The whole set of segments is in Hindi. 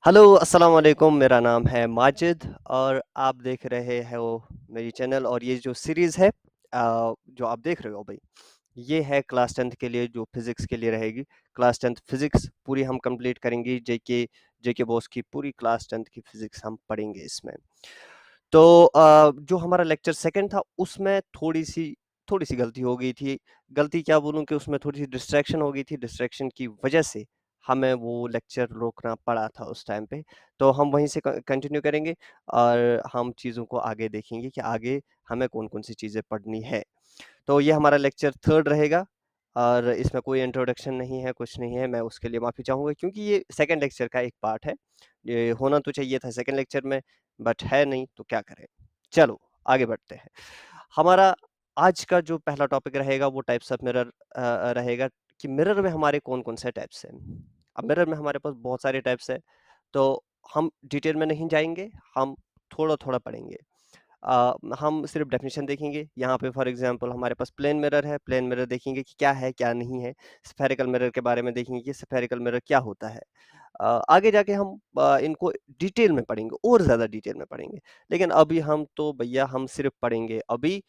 हेलो, अस्सलाम वालेकुम। मेरा नाम है माजिद और आप देख रहे हो मेरी चैनल और ये जो सीरीज़ है जो आप देख रहे हो भई, ये है क्लास 10th के लिए जो फ़िज़िक्स के लिए रहेगी। क्लास 10th फ़िज़िक्स पूरी हम कंप्लीट करेंगे। जेके बॉस की पूरी क्लास 10th की फ़िज़िक्स हम पढ़ेंगे इसमें। तो जो हमारा लेक्चर सेकंड था उसमें थोड़ी-सी गलती हो गई थी। गलती क्या बोलूँ कि उसमें थोड़ी-सी डिस्ट्रैक्शन हो गई थी। डिस्ट्रैक्शन की वजह से हमें वो लेक्चर रोकना पड़ा था उस टाइम पे। तो हम वहीं से क कंटिन्यू करेंगे और हम चीज़ों को आगे देखेंगे कि आगे हमें कौन-कौन सी चीज़ें पढ़नी है। तो ये हमारा लेक्चर 3rd रहेगा और इसमें कोई इंट्रोडक्शन नहीं है, कुछ नहीं है। मैं उसके लिए माफ़ी चाहूँगा क्योंकि ये सेकंड लेक्चर का एक पार्ट है। ये होना तो चाहिए था सेकंड लेक्चर में, बट है नहीं तो क्या करें। चलो आगे बढ़ते हैं। हमारा आज का जो पहला टॉपिक रहेगा वो टाइप्स ऑफ मिरर रहेगा कि मिरर में हमारे कौन-कौन से टाइप्स हैं। अब मिरर में हमारे पास बहुत सारे टाइप्स हैं, तो हम डिटेल में नहीं जाएँगे, हम थोड़ा-थोड़ा पढ़ेंगे। हम सिर्फ डेफिनेशन देखेंगे। यहाँ पे फॉर एग्जांपल हमारे पास प्लेन मिरर है। प्लेन मिरर देखेंगे कि क्या है, क्या नहीं है। स्फेरिकल मिरर के बारे में देखेंगे कि स्फेरिकल मिरर क्या होता है। आगे जाके हम इनको डिटेल में पढ़ेंगे और ज़्यादा डिटेल में पढ़ेंगे। लेकिन अभी हम तो भैया हम सिर्फ पढ़ेंगे अभी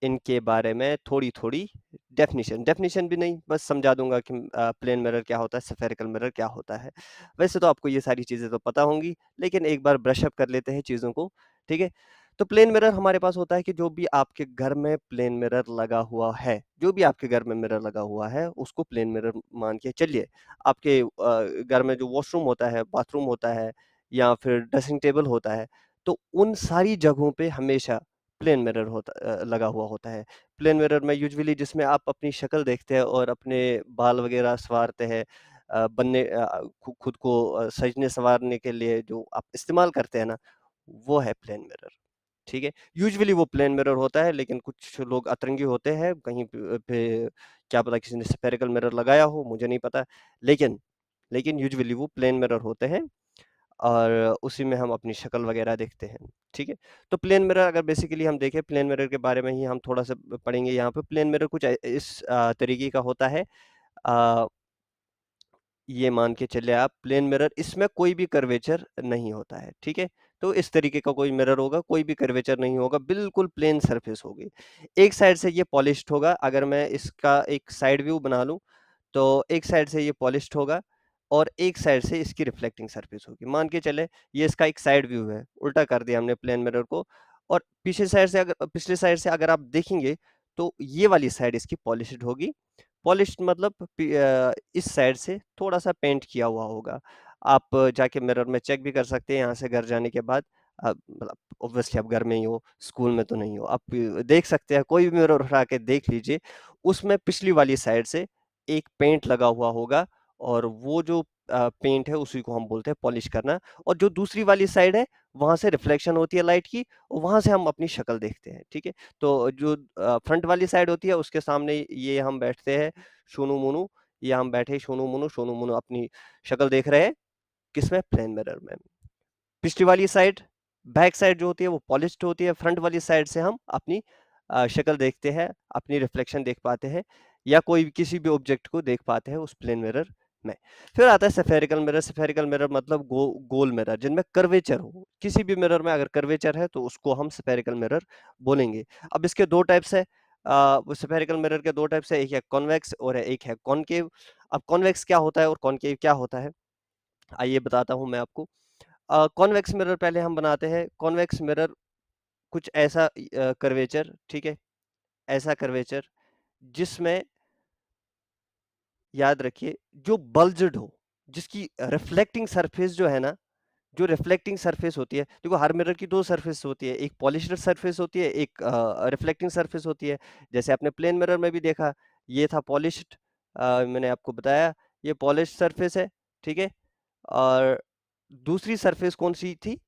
इनके बारे में थोड़ी-थोड़ी डेफिनिशन डेफिनिशन भी नहीं, बस समझा दूँगा कि प्लेन मिरर क्या होता है, स्फेरिकल मिरर क्या होता है। वैसे तो आपको ये सारी चीज़ें तो पता होंगी, लेकिन एक बार ब्रश अप कर लेते हैं चीज़ों को, ठीक है? तो प्लेन मिरर हमारे पास होता है कि जो भी आपके घर में प्लेन मिरर लगा हुआ है, जो भी आपके घर में मिरर लगा हुआ है, उसको प्लेन मिरर मान के चलिए। आपके घर में जो वॉशरूम होता है, बाथरूम होता है या फिर ड्रेसिंग टेबल होता है, तो उन सारी जगहों पे हमेशा प्लेन मिरर लगा हुआ होता है। प्लेन मिरर में यूजुअली जिसमें आप अपनी शक्ल देखते हैं और अपने बाल वगैरह सँवारते हैं खुद को सजने-सँवारने के लिए जो आप इस्तेमाल करते हैं ना, वो है प्लेन मिरर, ठीक है? यूजुअली वो प्लेन मिरर होता है लेकिन कुछ लोग अतरंगी होते हैं, कहीं पे क्या पता किसी ने स्फेरिकल मिरर लगाया हो, मुझे नहीं पता। लेकिन लेकिन यूजुअली वो प्लेन मिरर होते हैं और उसी में हम अपनी शक्ल वगैरह देखते हैं, ठीक है? तो प्लेन मिरर अगर बेसिकली हम देखें प्लेन मिरर के बारे में ही हम थोड़ा-सा पढ़ेंगे यहाँ पे। प्लेन मिरर कुछ इस तरीके का होता है। अ, ये मान के चलिए आप प्लेन मिरर इसमें कोई भी कर्वेचर नहीं होता है, ठीक है? तो इस तरीके का कोई मिरर होगा, कोई भी कर्वेचर नहीं होगा, बिल्कुल प्लेन सरफेस होगी। एक साइड से ये पॉलिश्ड होगा, अगर मैं इसका एक साइड व्यू बना लूँ, तो एक साइड से ये पॉलिश्ड होगा और एक साइड से इसकी रिफ्लेक्टिंग सरफेस होगी। मान के चलें ये इसका एक साइड व्यू है, उल्टा कर दिया हमने प्लेन मिरर को और पिछले साइड से अगर आप देखेंगे, तो ये वाली साइड इसकी पॉलिश्ड होगी। पॉलिश्ड मतलब इस साइड से थोड़ा-सा पेंट किया हुआ होगा। आप जाके मिरर में चेक भी कर सकते हैं यहाँ से घर जाने के बाद। मतलब ऑब्वियसली आप घर में ही हो, स्कूल में तो नहीं हो। आप देख सकते हैं, कोई भी मिरर उठा के देख लीजिए, उसमें पिछली वाली साइड से एक पेंट लगा हुआ होगा और वो जो पेंट है उसी को हम बोलते हैं पॉलिश करना और जो दूसरी वाली साइड है, वहाँ से रिफ्लेक्शन होती है लाइट की और वहाँ से हम अपनी शक्ल देखते हैं, ठीक है? तो जो फ्रंट वाली साइड होती है उसके सामने ये हम बैठते हैं शूनू-मुनू, या हम बैठे शूनू-मुनू अपनी शक्ल देख रहे हैं, किसमें? प्लेन मिरर में। पिछली वाली साइड, बैक साइड जो होती है वो पॉलिश्ड होती है, फ्रंट वाली साइड से हम अपनी शक्ल देखते हैं, अपनी रिफ्लेक्शन देख पाते हैं या कोई भी किसी भी ऑब्जेक्ट को देख पाते हैं उस प्लेन मिरर में। फिर आता है स्फेरिकल मिरर मतलब गोल मिरर जिनमें कर्वेचर हो। किसी भी मिरर में अगर कर्वेचर है तो उसको हम स्फेरिकल मिरर बोलेंगे। अब इसके 2 टाइप्स है। वो स्फेरिकल मिरर के 2 टाइप्स है, एक है कॉन्वेक्स और एक है कॉनकेव। अब कॉन्वेक्स क्या होता है और कॉनकेव क्या होता है? आइए बताता हूँ मैं आपको। कॉन्वेक्स मिरर पहले हम बनाते हैं। कॉन्वेक्स मिरर कुछ ऐसा कर्वेचर, ठीक है? ऐसा कर्वेचर जिसमें याद रखिए जो बल्ज्ड हो, जिसकी रिफ्लेक्टिंग सरफेस जो है ना, जो रिफ्लेक्टिंग सरफेस होती है, देखो हर मिरर की 2 सरफेस होती है, एक पॉलिश्ड सरफेस होती है, एक रिफ्लेक्टिंग सरफेस होती है। जैसे आपने प्लेन मिरर में भी देखा, ये था पॉलिश्ड, मैंने आपको बताया ये पॉलिश्ड सरफेस है, ठीक है? और दूसरी सरफेस कौन-सी थी?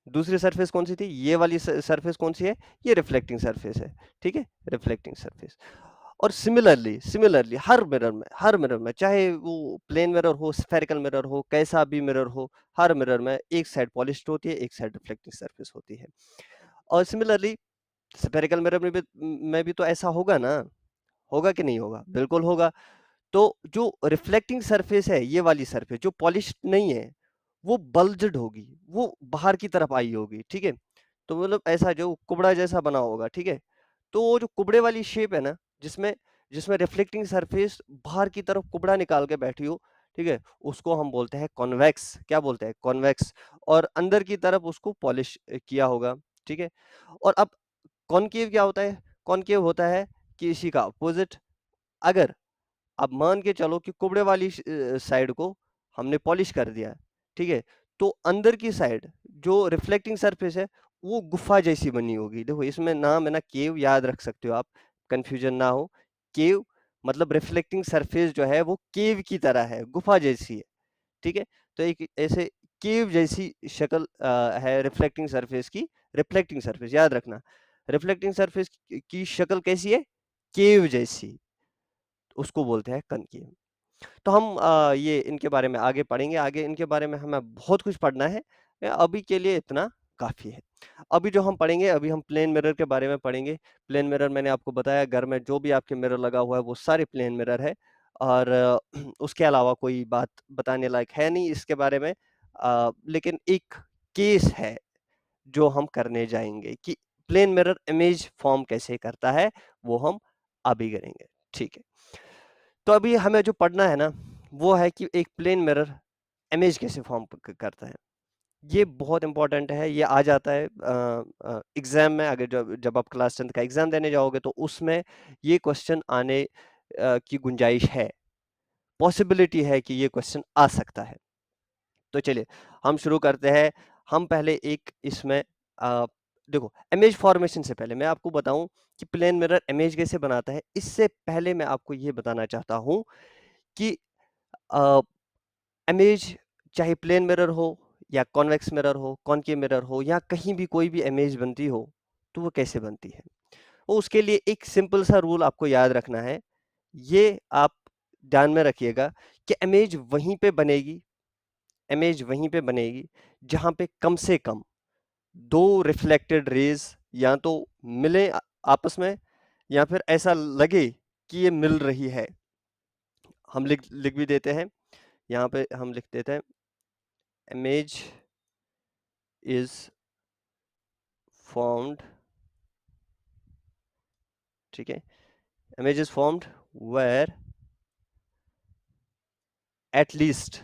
दूसरी सरफेस कौन-सी थी? ये वाली सरफेस कौन-सी है? ये रिफ्लेक्टिंग सरफेस है, ठीक है? Reflecting surface. और सिमिलरली हर मिरर में चाहे वो प्लेन मिरर हो, स्फेरिकल मिरर हो, कैसा भी मिरर हो, हर मिरर में एक साइड पॉलिश्ड होती है, एक साइड रिफ्लेक्टिंग सरफेस होती है। और सिमिलरली स्फेरिकल मिरर में भी तो ऐसा होगा ना? होगा कि नहीं होगा? बिल्कुल होगा। तो जो रिफ्लेक्टिंग सरफेस है, ये वाली सरफेस जो पॉलिश्ड नहीं है, वो बल्ज्ड होगी, वो बाहर की तरफ आई होगी, ठीक है? तो मतलब ऐसा जो कुबड़ा जैसा बना होगा, ठीक है? तो वो जो कुबड़े वाली शेप है ना, जिसमें जिसमें रिफ्लेक्टिंग सरफेस बाहर की तरफ कुबड़ा निकाल के बैठी हो, ठीक है? उसको हम बोलते हैं कॉन्वेक्स। क्या बोलते हैं? कॉन्वेक्स। और अंदर की तरफ उसको पॉलिश किया होगा, ठीक है? और अब कॉनकेव क्या होता है? कॉनकेव होता है कि इसी का अपोजिट। अगर अब मान के चलो कि कुबड़े वाली साइड को हमने पॉलिश कर दिया, ठीक है? तो अंदर की साइड जो रिफ्लेक्टिंग सरफेस है, वो गुफा जैसी बनी होगी। देखो इसमें नाम है ना केव, याद रख सकते हो आप, कंफ्यूजन ना हो। केव मतलब रिफ्लेक्टिंग सरफेस जो है वो केव की तरह है, गुफा जैसी है, ठीक है? तो एक ऐसे केव जैसी शक्ल है रिफ्लेक्टिंग सरफेस की। रिफ्लेक्टिंग सरफेस याद रखना, रिफ्लेक्टिंग सरफेस की शक्ल कैसी है? केव जैसी। उसको बोलते हैं कनकेव। तो हम ये इनके बारे में आगे पढ़ेंगे, आगे इनके बारे में हमें बहुत कुछ पढ़ना है। अभी के लिए इतना काफ़ी है। अभी जो हम पढ़ेंगे, अभी हम प्लेन मिरर के बारे में पढ़ेंगे। प्लेन मिरर मैंने आपको बताया, घर में जो भी आपके मिरर लगा हुआ है वो सारे प्लेन मिरर है। और उसके अलावा कोई बात बताने लायक है नहीं इसके बारे में। लेकिन एक केस है जो हम करने जाएँगे कि प्लेन मिरर इमेज फ़ॉर्म कैसे करता है, वो हम अभी करेंगे। ठीक है। तो अभी हमें जो पढ़ना है ना, वो है कि एक प्लेन मिरर इमेज कैसे फॉर्म करता है। ये बहुत इंपॉर्टेंट है, ये आ जाता है एग्जाम में। अगर जब जब आप क्लास 10 का एग्जाम देने जाओगे तो उसमें ये क्वेश्चन आने की गुंजाइश है, पॉसिबिलिटी है कि ये क्वेश्चन आ सकता है। तो चलिए हम शुरू करते हैं। हम पहले एक इसमें देखो, इमेज फॉर्मेशन से पहले मैं आपको बताऊं कि प्लेन मिरर इमेज कैसे बनाता है, इससे पहले मैं आपको ये बताना चाहता हूं कि इमेज चाहे प्लेन मिरर हो या कॉन्वेक्स मिरर हो, कॉनकेव मिरर हो, या कहीं भी कोई भी इमेज बनती हो, तो वो कैसे बनती है। वो उसके लिए एक सिंपल सा रूल आपको याद रखना है। ये आप ध्यान में रखिएगा कि इमेज वहीं पे बनेगी जहां पे कम से कम दो रिफ्लेक्टेड रेज या तो मिले आपस में, या फिर ऐसा लगे कि ये मिल रही है। हम लिख लिख भी देते हैं, यहाँ पे हम लिख देते हैं इमेज इज formed, ठीक है? Image is formed where at least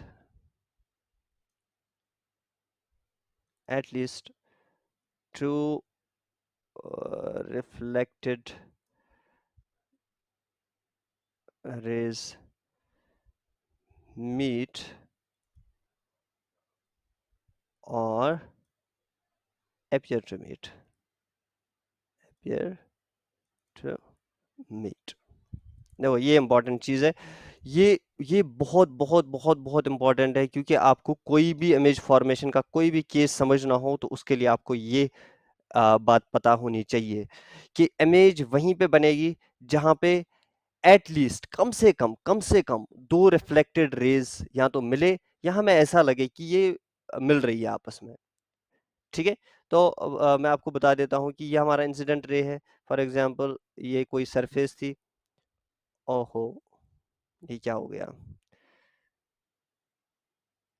two reflected rays meet or appear to meet. Appear to meet. देखो ये इंपॉर्टेंट चीज है। ये बहुत बहुत बहुत बहुत इंपॉर्टेंट है, क्योंकि आपको कोई भी इमेज फॉर्मेशन का कोई भी केस समझना हो तो उसके लिए आपको ये बात पता होनी चाहिए कि इमेज वहीं पे बनेगी जहां पे एट लीस्ट कम से कम दो रिफ्लेक्टेड रेज या तो मिले या हमें ऐसा लगे कि ये मिल रही है आपस में, ठीक है? तो मैं आपको बता देता हूँ कि ये हमारा इंसिडेंट रे है। फॉर एग्जांपल ये कोई सरफेस थी। ओहो, ये क्या हो गया?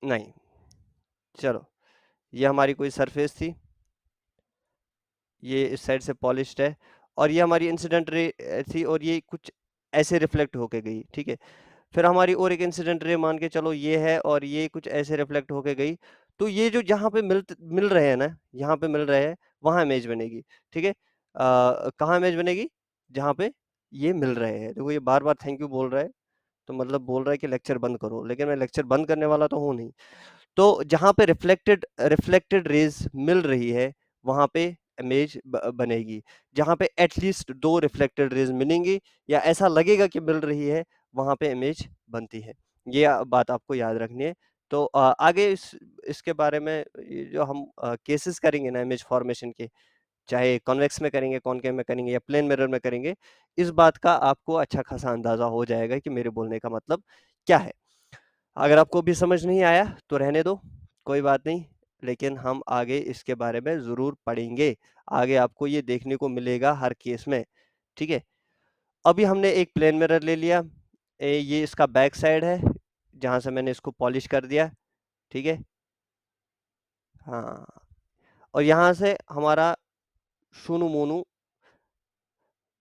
नहीं, चलो, ये हमारी कोई सरफेस थी, ये इस साइड से पॉलिश्ड है, और ये हमारी इंसिडेंट रे थी, और ये कुछ ऐसे रिफ्लेक्ट होके गई, ठीक है? फिर हमारी और एक इंसिडेंट रे मान के चलो ये है, और ये कुछ ऐसे रिफ्लेक्ट होके गई। तो ये जो जहाँ पे मिल रहे हैं ना, यहाँ पे मिल रहे हैं, वहाँ इमेज बनेगी, ठीक है? कहाँ इमेज बनेगी? जहाँ पे ये मिल रहे हैं। देखो ये बार-बार थैंक यू बोल रहा है, तो मतलब बोल रहा है कि लेक्चर बंद करो, लेकिन मैं लेक्चर बंद करने वाला तो हूँ नहीं। तो जहाँ पे रिफ्लेक्टेड रेज़ मिल रही है, वहाँ पे इमेज बनेगी। जहाँ पे एटलीस्ट 2 रिफ्लेक्टेड रेज़ मिलेंगी या ऐसा लगेगा कि मिल रही है, वहाँ पे इमेज बनती है। ये बात आपको याद रखनी है। तो आगे इसके बारे में ये जो हम केसेस करेंगे ना इमेज फॉर्मेशन के, चाहे कॉन्वेक्स में करेंगे, कॉनकेव में करेंगे या प्लेन मिरर में करेंगे, इस बात का आपको अच्छा खासा अंदाज़ा हो जाएगा कि मेरे बोलने का मतलब क्या है। अगर आपको भी समझ नहीं आया तो रहने दो, कोई बात नहीं, लेकिन हम आगे इसके बारे में ज़रूर पढ़ेंगे। आगे आपको ये देखने को मिलेगा हर केस में, ठीक है? अभी हमने एक प्लेन मिरर ले लिया, ये इसका बैक साइड है, जहाँ से मैंने इसको पॉलिश कर दिया, ठीक है? हाँ, और यहाँ से हमारा शूनू मोनू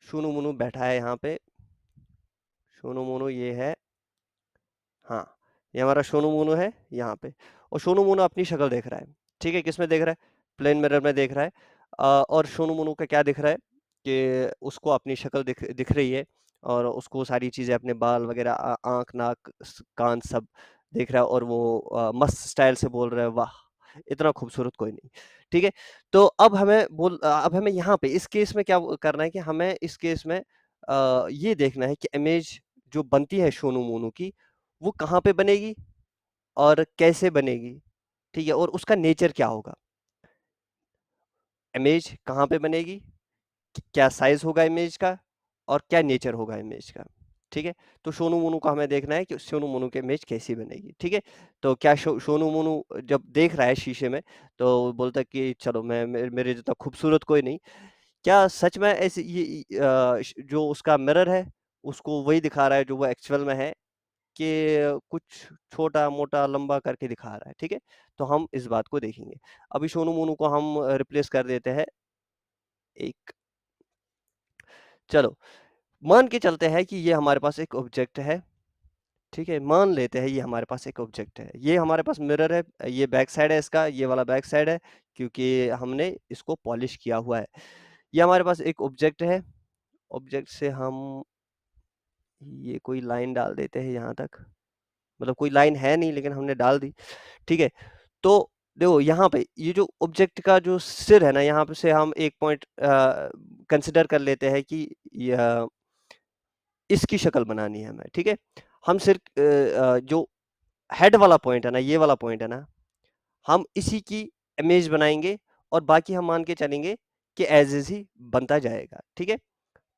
शूनू मोनू बैठा है यहाँ पे। शूनू मोनू ये है, हाँ, ये हमारा शोनू मोनू है यहाँ पे, और शोनू मोनू अपनी शक्ल देख रहा है, ठीक है? किसमें देख रहा है? प्लेन मिरर में देख रहा है। और शोनू मोनू का क्या दिख रहा है कि उसको अपनी शक्ल दिख दिख रही है, और उसको सारी चीजें, अपने बाल वगैरह, आंख, नाक, कान सब देख रहा है, और वो मस्त स्टाइल से बोल रहा है, वाह, इतना खूबसूरत कोई नहीं, ठीक है? तो अब हमें यहाँ पे इस केस में क्या करना है कि हमें इस केस में ये देखना है कि इमेज जो बनती है शोनू मोनू की, वो कहाँ पे बनेगी और कैसे बनेगी, ठीक है? और उसका नेचर क्या होगा? इमेज कहाँ पे बनेगी, क्या साइज होगा इमेज का, और क्या नेचर होगा इमेज का, ठीक है? तो सोनू मोनू का हमें देखना है कि सोनू मोनू की इमेज कैसी बनेगी, ठीक है? तो क्या सोनू मोनू जब देख रहा है शीशे में, तो बोलता है कि चलो, मैं मेरे जितना खूबसूरत कोई नहीं। क्या सच में ऐसे जो उसका मिरर है, उसको वही दिखा रहा है जो वो एक्चुअल में है, कि कुछ छोटा-मोटा लंबा करके दिखा रहा है, ठीक है? तो हम इस बात को देखेंगे। अभी सोनू मोनू को हम रिप्लेस कर देते हैं एक, चलो, मान के चलते हैं कि ये हमारे पास एक ऑब्जेक्ट है, ठीक है? मान लेते हैं ये हमारे पास एक ऑब्जेक्ट है। ये हमारे पास मिरर है, ये बैक साइड है इसका, ये वाला बैक साइड है, क्योंकि हमने इसको पॉलिश किया हुआ है। ये हमारे पास एक ऑब्जेक्ट है, ऑब्जेक्ट से हम ये कोई लाइन डाल देते हैं यहाँ तक, मतलब कोई लाइन है नहीं लेकिन हमने डाल दी, ठीक है? तो देखो यहाँ पे ये जो ऑब्जेक्ट का जो सिर है ना, यहाँ पे से हम एक पॉइंट कंसिडर कर लेते हैं कि यह इसकी शक्ल बनानी है हमें, ठीक है? हम सिर्फ जो हेड वाला पॉइंट है ना, ये वाला पॉइंट है ना, हम इसी की इमेज बनाएंगे, और बाकी हम मान के चलेंगे कि एज इज ही बनता जाएगा, ठीक है?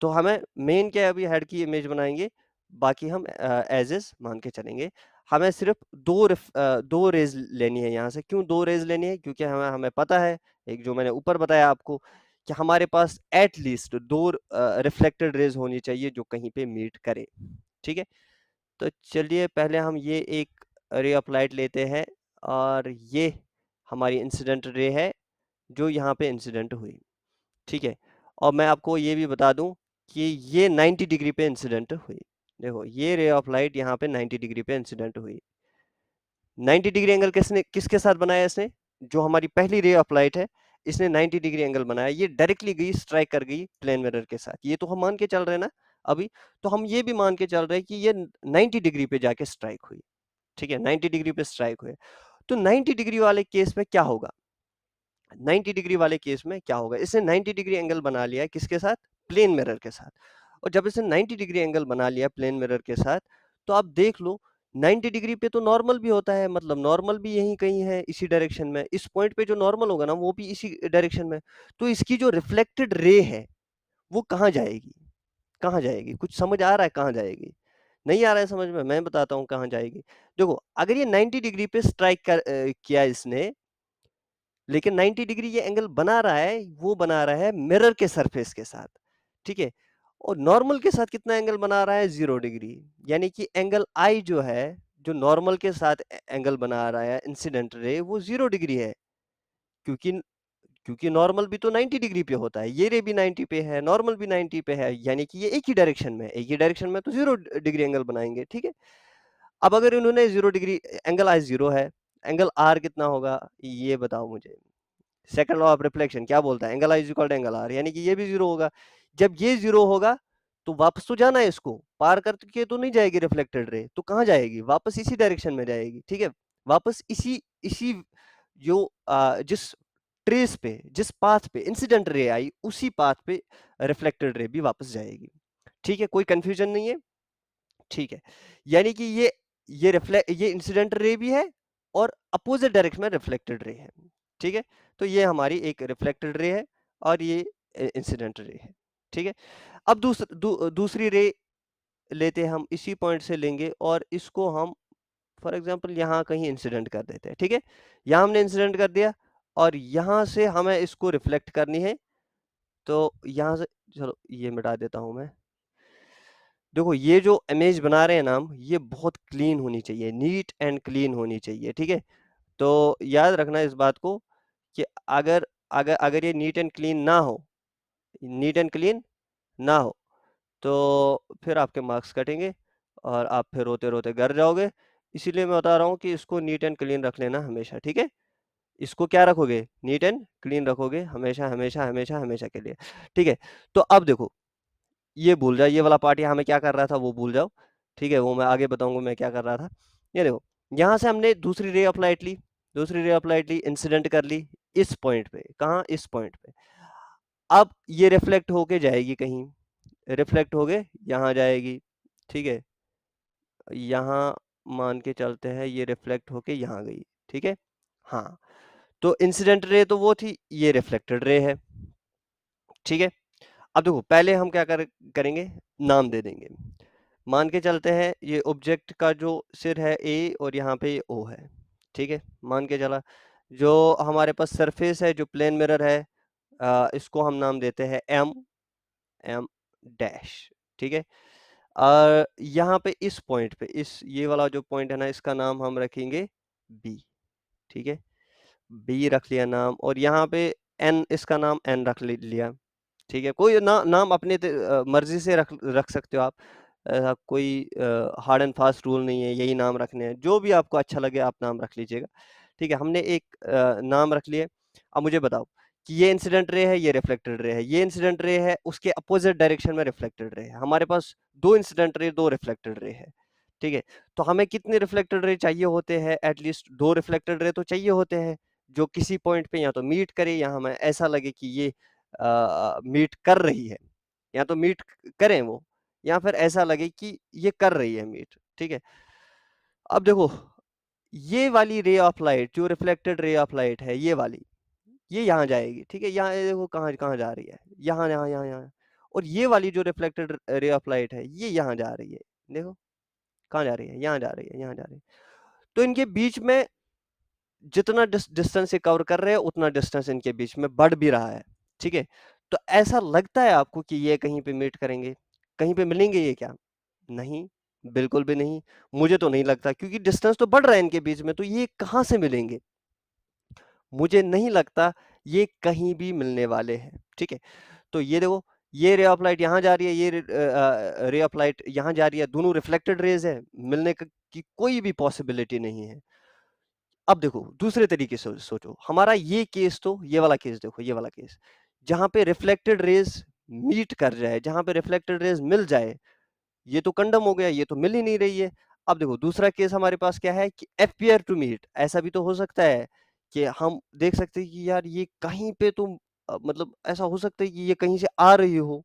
तो हमें मेन क्या है, अभी हेड की इमेज बनाएंगे, बाकी हम एज इज मान के चलेंगे। हमें सिर्फ दो रेज लेनी है यहाँ से। क्यों दो रेज लेनी है? क्योंकि हमें हमें पता है, एक जो मैंने ऊपर बताया आपको, कि हमारे पास एट लीस्ट दो रिफ्लेक्टेड रेज होनी चाहिए जो कहीं पे मीट करे, ठीक है? तो चलिए, पहले हम ये एक रे ऑफ लाइट लेते हैं, और ये हमारी इंसिडेंट रे है जो यहाँ पे इंसिडेंट हुई, ठीक है? और मैं आपको ये भी बता दूं कि ये 90 डिग्री पे इंसिडेंट हुई। देखो, ये रे ऑफ लाइट यहाँ पे 90 डिग्री पे इंसिडेंट हुई। 90 डिग्री एंगल किसके साथ बनाया इसने? जो हमारी पहली रे ऑफ लाइट है, इसने 90 डिग्री एंगल बनाया। ये डायरेक्टली गई, स्ट्राइक कर गई प्लेन मिरर के साथ। ये तो हम मान के चल रहे हैं ना अभी। तो हम ये भी मान के चल रहे हैं कि ये 90 डिग्री पे जाके स्ट्राइक हुई, ठीक है? 90 डिग्री पे स्ट्राइक हुए। तो 90 डिग्री वाले केस में क्या होगा? 90 डिग्री वाले केस में क्या होगा? इसने 90 डिग्री एंगल बना लिया है, किसके साथ? प्लेन मिरर के साथ। और जब इसने 90 डिग्री एंगल बना लिया प्लेन मिरर के साथ, तो आप देख लो, 90 डिग्री पे तो नॉर्मल भी होता है, मतलब नॉर्मल भी यहीं कहीं है, इसी डायरेक्शन में। इस पॉइंट पे जो नॉर्मल होगा ना, वो भी इसी डायरेक्शन में। तो इसकी जो रिफ्लेक्टेड रे है, वो कहाँ जाएगी? कहाँ जाएगी? कुछ समझ आ रहा है कहाँ जाएगी? नहीं आ रहा है समझ में? मैं बताता हूँ कहाँ जाएगी। देखो, अगर ये 90 डिग्री पे स्ट्राइक किया इसने, लेकिन 90 डिग्री ये एंगल बना रहा है, वो बना रहा है मिरर के सरफेस के साथ, ठीक है? और नॉर्मल के साथ कितना एंगल बना रहा है? 0 डिग्री। यानी कि एंगल आई जो है, जो नॉर्मल के साथ एंगल बना रहा है इंसिडेंट रे, वो 0 डिग्री है। क्योंकि क्योंकि नॉर्मल भी तो 90 डिग्री पे होता है, ये रे भी 90 पे है, नॉर्मल भी 90 पे है, यानी कि ये एक ही डायरेक्शन में है। एक ही डायरेक्शन में तो 0 डिग्री एंगल बनाएंगे, ठीक है? अब अगर इन्होंने 0 डिग्री, एंगल आई 0 है, एंगल आर कितना होगा ये बताओ मुझे। सेकंड लॉ ऑफ रिफ्लेक्शन क्या बोलता है? Angle i is equal to angle r, यानी कि ये भी 0 होगा। जब ये 0 होगा, तो वापस तो जाना है इसको, पार करके तो नहीं जाएगी रिफ्लेक्टेड रे, तो कहाँ जाएगी? वापस इसी डायरेक्शन में जाएगी, ठीक है? वापस इसी इसी जो जिस ट्रेस पे, जिस पाथ पे इंसिडेंट रे आई, उसी पाथ पे रिफ्लेक्टेड रे भी वापस जाएगी, ठीक है? कोई कंफ्यूजन नहीं है, ठीक है? यानी कि ये इंसिडेंट रे भी है, और अपोजिट डायरेक्शन में रिफ्लेक्टेड रे है, ठीक है? तो ये हमारी एक रिफ्लेक्टेड रे है, और ये इंसिडेंट रे है, ठीक है? अब दूसरी रे लेते हैं, हम इसी पॉइंट से लेंगे, और इसको हम फॉर एग्जांपल यहाँ कहीं इंसिडेंट कर देते हैं, ठीक है? यहाँ हमने इंसिडेंट कर दिया, और यहाँ से हमें इसको रिफ्लेक्ट करनी है। तो यहाँ से, चलो ये मिटा देता हूं मैं। देखो ये जो इमेज बना रहे हैं ना हम, ये बहुत क्लीन होनी चाहिए, नीट एंड क्लीन होनी चाहिए, ठीक है? तो याद रखना इस बात को कि अगर अगर अगर ये नीट एंड क्लीन ना हो, नीट एंड क्लीन ना हो, तो फिर आपके मार्क्स कटेंगे और आप फिर रोते-रोते घर जाओगे। इसीलिए मैं बता रहा हूँ कि इसको नीट एंड क्लीन रख लेना हमेशा, ठीक है? इसको क्या रखोगे? नीट एंड क्लीन रखोगे हमेशा, हमेशा, हमेशा, हमेशा के लिए, ठीक है? तो अब देखो, ये भूल जाओ, ये वाला पार्ट यहाँ मैं क्या कर रहा था वो भूल जाओ, ठीक है? वो मैं आगे बताऊँगा मैं क्या कर रहा था। ये देखो, यहाँ से हमने दूसरी रे ऑफ लाइट ली, दूसरी ray of light Lee, incident कर ली इस पॉइंट पे, कहाँ? इस पॉइंट पे। अब ये रिफ्लेक्ट होके जाएगी कहीं, रिफ्लेक्ट होके यहाँ जाएगी, ठीक है? यहाँ मान के चलते हैं ये रिफ्लेक्ट होके यहाँ गई, ठीक है? हाँ, तो इंसिडेंट रे तो वो थी, ये रिफ्लेक्टेड रे है, ठीक है? अब देखो पहले हम क्या करेंगे, नाम दे देंगे। मान के चलते हैं ये ऑब्जेक्ट का जो सिर है ए और यहाँ पे ओ है, ठीक है? मान के चला, जो हमारे पास सरफेस है, जो प्लेन मिरर है, इसको हम नाम देते हैं एम, एम डैश, ठीक है? यहाँ पे इस पॉइंट पे, इस ये वाला जो पॉइंट है ना, इसका नाम हम रखेंगे बी, ठीक है? बी रख लिया नाम, और यहाँ पे एन, इसका नाम एन रख लिया, ठीक है? कोई नाम अपने मर्जी से रख सकते हो आप, ऐसा कोई हार्ड एंड फास्ट रूल नहीं है यही नाम रखने हैं, जो भी आपको अच्छा लगे आप नाम रख लीजिएगा, ठीक है? हमने एक नाम रख लिए। अब मुझे बताओ कि ये इंसिडेंट रे है, ये रिफ्लेक्टेड रे है, ये इंसिडेंट रे है, उसके अपोजिट डायरेक्शन में रिफ्लेक्टेड रे है। हमारे पास दो इंसिडेंट रे, दो रिफ्लेक्टेड रे है, ठीक है? तो हमें कितने रिफ्लेक्टेड रे चाहिए होते हैं? एटलीस्ट दो रिफ्लेक्टेड रे तो चाहिए होते हैं, जो किसी पॉइंट पे या तो मीट करे, या हमें ऐसा लगे कि ये मीट कर रही है, या तो मीट करें वो, या फिर ऐसा लगे कि ये कर रही है मीट, ठीक है? अब देखो, ये वाली रे ऑफ लाइट, जो रिफ्लेक्टेड रे ऑफ लाइट है, ये वाली, ये यहाँ जाएगी, ठीक है? यहाँ ये देखो कहाँ कहाँ जा रही है, यहाँ यहाँ यहाँ यहाँ, और ये वाली जो रिफ्लेक्टेड रे ऑफ लाइट है, ये यहाँ जा रही है, देखो कहाँ जा रही है, यहाँ जा रही है, यहाँ जा रही है। तो इनके बीच में जितना डिस्टेंस ये कवर कर रहे हैं, उतना डिस्टेंस इनके बीच में बढ़ भी रहा है, ठीक है? तो ऐसा लगता है आपको कि ये कहीं पे मीट करेंगे, कहीं पे मिलेंगे ये क्या? नहीं, बिल्कुल भी नहीं। मुझे तो नहीं लगता, क्योंकि डिस्टेंस तो बढ़ रहा है इनके बीच में, तो ये कहाँ से मिलेंगे? मुझे नहीं लगता ये कहीं भी मिलने वाले हैं, ठीक है? तो ये देखो, ये रे ऑफ लाइट यहाँ जा रही है, ये रे ऑफ लाइट यहाँ जा रही है, दोनों रिफ्लेक्टेड रेज है, मिलने की कोई भी पॉसिबिलिटी नहीं है। अब देखो दूसरे तरीके से सोचो, हमारा ये केस, तो ये वाला केस देखो, ये वाला केस, जहां पे रिफ्लेक्टेड रेज मीट कर जाए, जहां पे रिफ्लेक्टेड रेज मिल जाए, ये तो कंडम हो गया, ये तो मिल ही नहीं रही है। अब देखो दूसरा केस हमारे पास क्या है कि अपीयर टू मीट, ऐसा भी तो हो सकता है कि हम देख सकते हैं कि यार ये कहीं पे तो मतलब ऐसा हो सकता है कि ये कहीं से आ रही हो,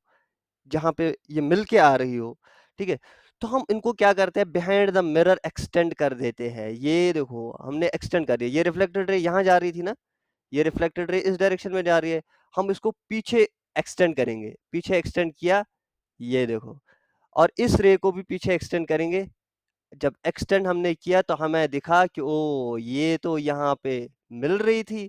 जहाँ पे ये मिल के आ रही हो, ठीक है? तो हम इनको क्या करते हैं, बिहाइंड द मिरर एक्सटेंड कर देते हैं। ये देखो हमने एक्सटेंड कर दिया, ये रिफ्लेक्टेड रे यहाँ जा रही थी ना, ये रिफ्लेक्टेड रे इस डायरेक्शन में जा रही है, हम इसको पीछे एक्सटेंड करेंगे, पीछे एक्सटेंड किया, ये देखो, और इस रे को भी पीछे एक्सटेंड करेंगे। जब एक्सटेंड हमने किया तो हमें दिखा कि ओ ये तो यहाँ पे मिल रही थी,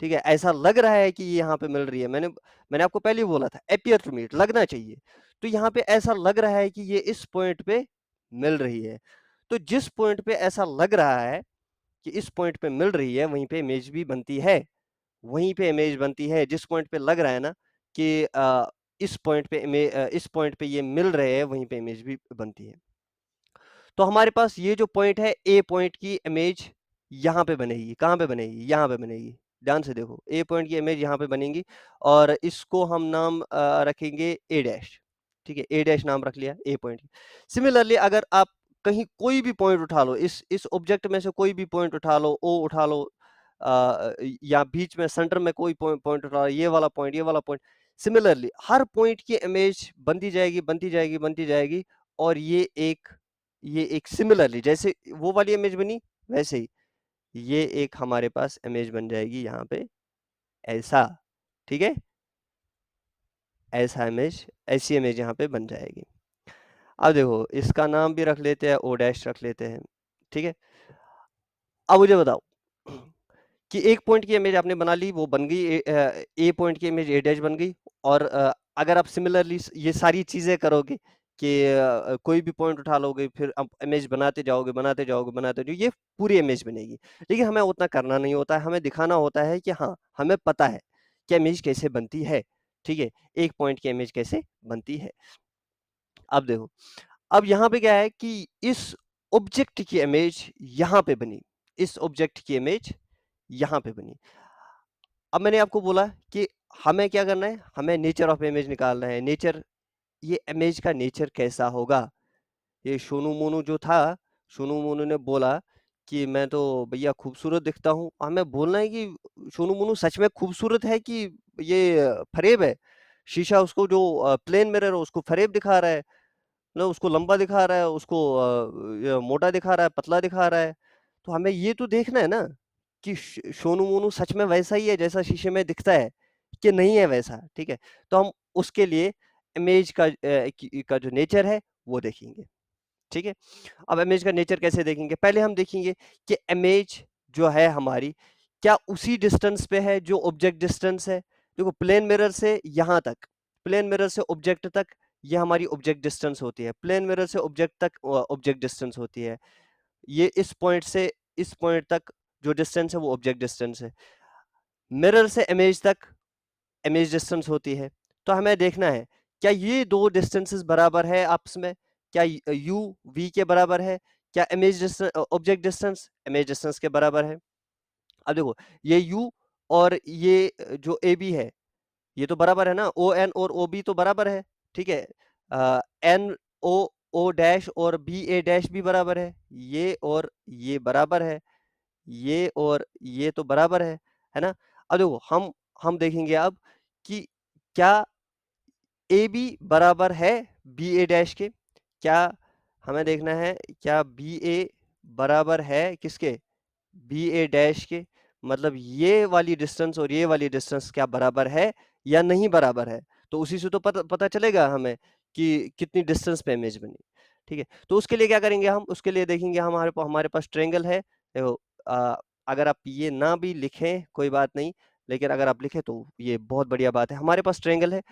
ठीक है? ऐसा लग रहा है कि ये यहाँ पे मिल रही है। मैंने मैंने आपको पहले ही बोला था, अपीयर टू मीट, लगना चाहिए। तो यहाँ पे ऐसा लग रहा है कि ये इस पॉइंट पे मिल रही है। तो जिस पॉइंट पे ऐसा लग रहा है कि इस पॉइंट पे मिल रही है, वहीं पे इमेज भी बनती है। वहीं पे इमेज बनती है, जिस पॉइंट पे लग रहा है ना कि इस पॉइंट पे ये मिल रहे हैं, वहीं पे इमेज भी बनती है। तो हमारे पास ये जो पॉइंट है, ए पॉइंट की इमेज यहाँ पे बनेगी। कहाँ पे बनेगी? यहाँ पे बनेगी। ध्यान से देखो, ए पॉइंट की इमेज यहाँ पे बनेगी, और इसको हम नाम रखेंगे ए डैश, ठीक है? ए डैश नाम रख लिया ए पॉइंट। सिमिलरली अगर आप कहीं कोई भी पॉइंट उठा लो, इस ऑब्जेक्ट में से कोई भी पॉइंट उठा लो, ओ उठा लो, या बीच में सेंटर में कोई पॉइंट उठा लो, ये वाला पॉइंट, ये वाला पॉइंट, सिमिलरली हर पॉइंट की इमेज बनती जाएगी, बनती जाएगी, बनती जाएगी, और ये एक सिमिलरली जैसे वो वाली इमेज बनी, वैसे ही ये एक हमारे पास इमेज बन जाएगी यहाँ पे, ऐसा, ठीक है? ऐसा इमेज, ऐसी इमेज यहाँ पे बन जाएगी। अब देखो इसका नाम भी रख लेते हैं, ओ डैश रख लेते हैं, ठीक है? अब मुझे बताओ कि एक पॉइंट की इमेज आपने बना ली, वो बन गई ए पॉइंट की इमेज ए डैश बन गई, और अगर आप सिमिलरली ये सारी चीजें करोगे कि कोई भी पॉइंट उठा लोगे, फिर आप इमेज बनाते जाओगे, बनाते जाओगे, बनाते जाओगे, ये पूरी इमेज बनेगी। लेकिन हमें उतना करना नहीं होता है, हमें दिखाना होता है कि हाँ, हमें पता है कि इमेज कैसे बनती है, ठीक है? एक पॉइंट की इमेज कैसे बनती है। अब देखो, अब यहाँ पे क्या है कि इस ऑब्जेक्ट की इमेज यहाँ पे बनी, इस ऑब्जेक्ट की इमेज यहाँ पे बनी। अब मैंने आपको बोला कि हमें क्या करना है, हमें नेचर ऑफ इमेज निकालना है। नेचर, ये इमेज का नेचर कैसा होगा? ये सोनू मोनू जो था, सोनू मोनू ने बोला कि मैं तो भैया खूबसूरत दिखता हूँ। हमें बोलना है कि सोनू मोनू सच में खूबसूरत है कि ये फरेब है? शीशा उसको जो प्लेन मिरर है उसको फरेब दिखा रहा है, मतलब उसको लंबा दिखा रहा है, उसको मोटा दिखा रहा है, पतला दिखा रहा है। तो हमें ये तो देखना है ना कि सोनू मोनू सच में वैसा ही है जैसा शीशे में दिखता है कि नहीं है वैसा, ठीक है? तो हम उसके लिए इमेज का जो नेचर है वो देखेंगे, ठीक है? अब इमेज का नेचर कैसे देखेंगे? पहले हम देखेंगे कि इमेज जो है हमारी, क्या उसी डिस्टेंस पे है जो ऑब्जेक्ट डिस्टेंस है? देखो, प्लेन मिरर से यहाँ तक, प्लेन मिरर से ऑब्जेक्ट तक, ये हमारी ऑब्जेक्ट डिस्टेंस होती है। प्लेन मिरर से ऑब्जेक्ट तक ऑब्जेक्ट डिस्टेंस होती है। ये इस पॉइंट से इस पॉइंट तक जो डिस्टेंस है वो ऑब्जेक्ट डिस्टेंस है। मिरर से इमेज तक इमेज डिस्टेंस होती है। तो हमें देखना है, क्या ये दो डिस्टेंसेस बराबर है आपस में? क्या यू वी के बराबर है? क्या image distance, object distance image distance के बराबर है? अब देखो, ये यू और ये जो ए बी है, ये तो बराबर है ना? ओ एन और ओ बी तो बराबर है, ठीक है? एन ओ ओ डैश और बी ए डैश भी बराबर है। ये और ये बराबर है, ये और ये तो बराबर है ना? अब देखो, हम देखेंगे अब कि क्या ए बी बराबर है बी ए डैश के? क्या हमें देखना है, क्या बी ए बराबर है किसके? बी ए डैश के। मतलब ये वाली डिस्टेंस और ये वाली डिस्टेंस क्या बराबर है या नहीं बराबर है? तो उसी से तो पता पता चलेगा हमें कि कितनी डिस्टेंस पे इमेज बनी, ठीक है? तो उसके लिए क्या करेंगे हम? उसके लिए देखेंगे, हमारे पास ट्रायंगल है। देखो, अगर आप ये ना भी लिखें कोई बात नहीं, लेकिन अगर आप लिखें तो ये बहुत बढ़िया बात है। हमारे पास ट्रायंगल है,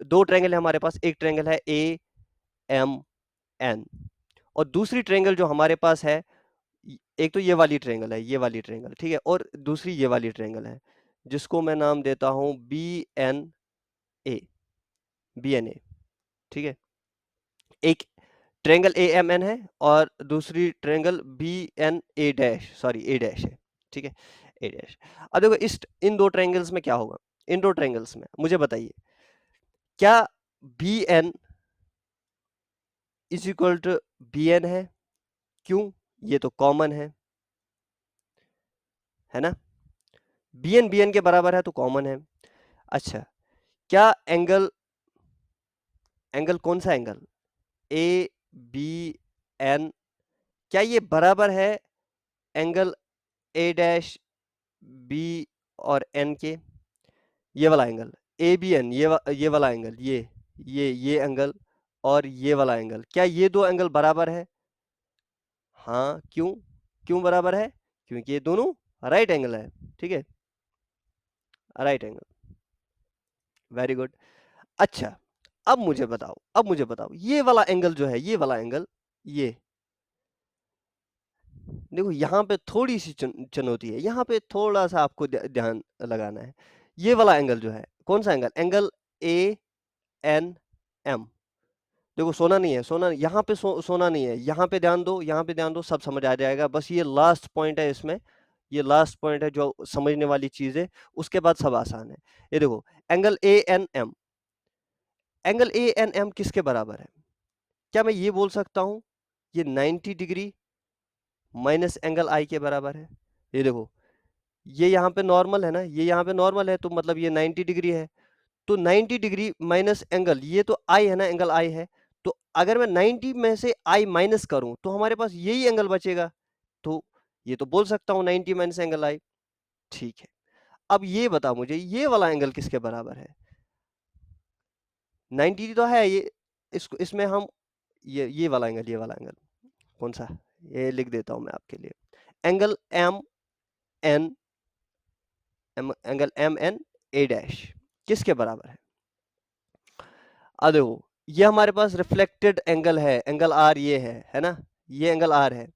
दो ट्रायंगल है हमारे पास। एक ट्रायंगल है ए एम एन, और दूसरी ट्रायंगल जो हमारे पास है, एक तो ये वाली ट्रायंगल है, ये वाली ट्रायंगल, ठीक है? और दूसरी ये वाली ट्रायंगल है, जिसको मैं नाम देता हूं B N A, B N A, ठीक है? एक ट्रायंगल ए एम एन है और दूसरी triangle B N A dash, sorry A dash है, ठीक है? A dash. अब देखो, इस इन दो ट्रायंगल्स में क्या होगा? इन दो ट्रायंगल्स में मुझे बताइए, क्या B N is equal to B N है? क्यों? ये तो कॉमन है ना? बी एन के बराबर है तो कॉमन है। अच्छा, क्या एंगल, एंगल कौन सा एंगल? ए बी एन, क्या ये बराबर है एंगल ए डैश बी और एन के? ये वाला एंगल ए बी एन, ये वाला एंगल, ये एंगल और ये वाला एंगल, क्या ये दो एंगल बराबर है? हाँ, क्यों? क्यों बराबर है? क्योंकि ये दोनों राइट एंगल है, ठीक है? Right angle, very good. अच्छा, अब मुझे बताओ, ये वाला एंगल जो है, ये वाला एंगल, ये देखो, यहाँ पे थोड़ी सी चुनौती है, यहाँ पे थोड़ा सा आपको ध्यान लगाना है। ये वाला एंगल जो है, कौन सा angle? Angle A N M. देखो, सोना नहीं है, सोना यहाँ पे सोना नहीं है। यहाँ पे ध्यान दो, यहाँ पे ध्यान दो, सब समझ आ जाएगा। बस ये लास्ट पॉइंट है इसमें, ये लास्ट पॉइंट है जो समझने वाली चीज है, उसके बाद सब आसान है। ये देखो, angle A N M, angle A N M किसके बराबर है? क्या मैं ये बोल सकता हूं ये 90 डिग्री माइनस एंगल आई के बराबर है? ये देखो, ये यहाँ पे नॉर्मल है ना, ये यहाँ पे नॉर्मल है, तो मतलब ये 90 डिग्री है। तो 90 डिग्री माइनस एंगल, ये तो आई है ना, एंगल आई है। तो अगर मैं 90 में से आई माइनस करूं तो हमारे पास यही एंगल बचेगा। तो ये तो बोल सकता हूं 90 माइनस एंगल आई, ठीक है? अब ये बताओ मुझे, ये वाला एंगल किसके बराबर है? 90 तो है ये, इसको इसमें हम ये वाला एंगल, ये वाला एंगल कौन सा? ये लिख देता हूं मैं आपके लिए, angle M N, angle M N A dash किसके बराबर है? अब देखो, ये हमारे पास रिफ्लेक्टेड एंगल है, एंगल आर ये है ना, ये एंगल आर है।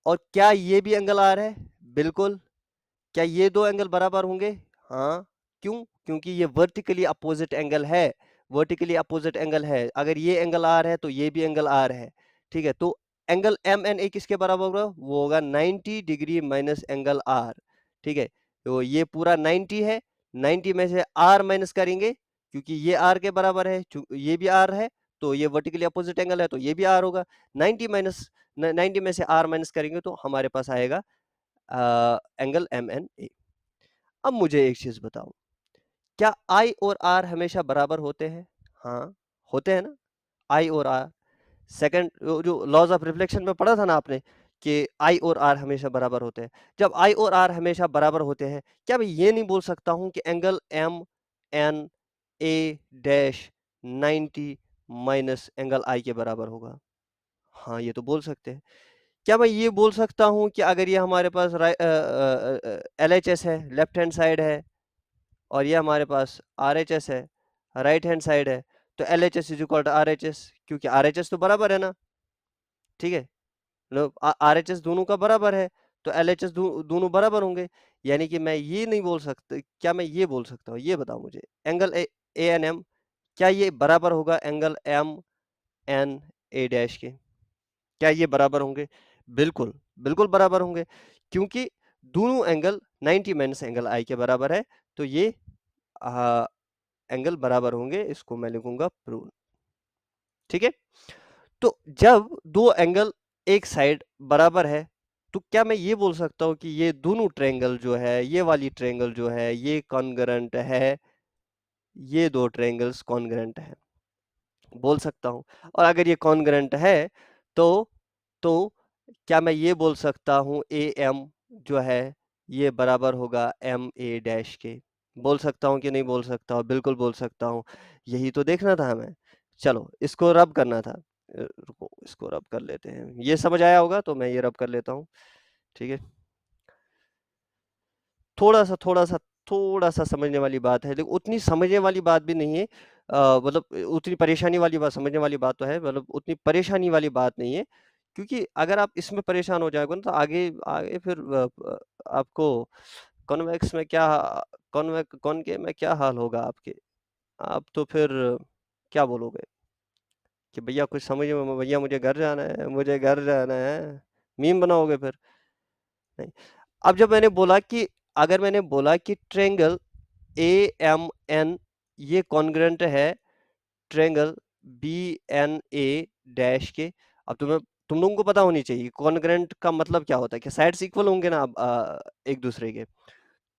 और क्या ये भी एंगल आर है? बिल्कुल। क्या ये दो एंगल बराबर होंगे? हाँ। क्यों? क्योंकि ये वर्टिकली अपोजिट एंगल है, वर्टिकली अपोजिट एंगल है। अगर ये एंगल आर है तो ये भी एंगल आर है। ठीक है, तो एंगल एम एन ए किसके बराबर होगा? वो होगा 90 डिग्री माइनस एंगल आर। ठीक है, तो ये पूरा 90 है, 90 में से आर माइनस करेंगे क्योंकि ये आर के बराबर है, ये भी आर है, तो ये वर्टिकली अपोजिट एंगल है तो ये भी आर होगा। 90 माइनस 90 में से आर माइनस करेंगे तो हमारे पास आएगा एंगल एम एन ए। अब मुझे एक चीज बताओ, क्या आई और आर हमेशा बराबर होते हैं? हाँ, होते हैं ना, आई और आर। सेकंड जो लॉज ऑफ रिफ्लेक्शन में पढ़ा था ना आपने कि आई और आर हमेशा बराबर होते हैं। जब आई और आर हमेशा बराबर होते हैं, क्या मैं ये नहीं बोल सकता हूं कि angle M N A dash 90 minus angle I के बराबर होगा? हाँ, ये तो बोल सकते हैं। क्या मैं ये बोल सकता हूँ कि अगर ये हमारे पास LHS है, लेफ्ट हैंड साइड है, और ये हमारे पास RHS है, राइट हैंड साइड है, तो LHS is equal to RHS, क्योंकि RHS तो बराबर है ना? ठीक है, मतलब RHS दोनों का बराबर है, तो LHS दोनों बराबर होंगे। यानी कि मैं ये नहीं बोल सकता, क्या मैं ये बोल सकता हूँ? ये बताओ मुझे, एंगल ANM क्या ये बराबर होगा एंगल MNA डैश के? क्या ये बराबर होंगे? बिल्कुल, बिल्कुल बराबर होंगे, क्योंकि दोनों एंगल 90 माइनस एंगल आई के बराबर है, तो ये एंगल बराबर होंगे। इसको मैं लिखूंगा प्रूव। ठीक है, तो जब दो एंगल एक साइड बराबर है, तो क्या मैं ये बोल सकता हूं कि ये दोनों ट्रायंगल जो है, ये वाली ट्रायंगल जो है, ये कॉन्ग्रुएंट है, ये दो ट्रायंगल्स कॉन्ग्रुएंट है? बोल सकता हूं। और अगर ये कॉन्ग्रुएंट है तो तो क्या मैं ये बोल सकता हूं ए एम जो है ये बराबर होगा एम ए डैश के? बोल सकता हूं कि नहीं बोल सकता हूं? बिल्कुल बोल सकता हूं। यही तो देखना था हमें। चलो, इसको रब करना था। रुको, इसको रब कर लेते हैं। ये समझ आया होगा तो मैं ये रब कर लेता हूँ। ठीक है, थोड़ा सा थोड़ा सा थोड़ा सा समझने वाली बात है, लेकिन उतनी समझने वाली बात भी नहीं है। मतलब उतनी परेशानी वाली बात, समझने वाली बात तो है, मतलब उतनी परेशानी वाली बात नहीं है, क्योंकि अगर आप इसमें परेशान हो जाओगे ना तो आगे आगे फिर आपको कॉन्वेक्स में क्या, कॉनके में क्या हाल होगा आपके? आप तो फिर क्या बोलोगे कि भैया कुछ समझ में, भैया मुझे घर जाना है, मुझे घर जाना है, मीम बनाओगे फिर? नहीं। अब जब मैंने बोला कि, अगर मैंने बोला कि ट्रायंगल AMN ये कॉन्ग्रुएंट है ट्रायंगल BNA डैश के। अब तुम लोगों को पता होनी चाहिए कॉन्ग्रुएंट का मतलब क्या होता है, कि साइड्स इक्वल होंगे ना अब एक दूसरे के।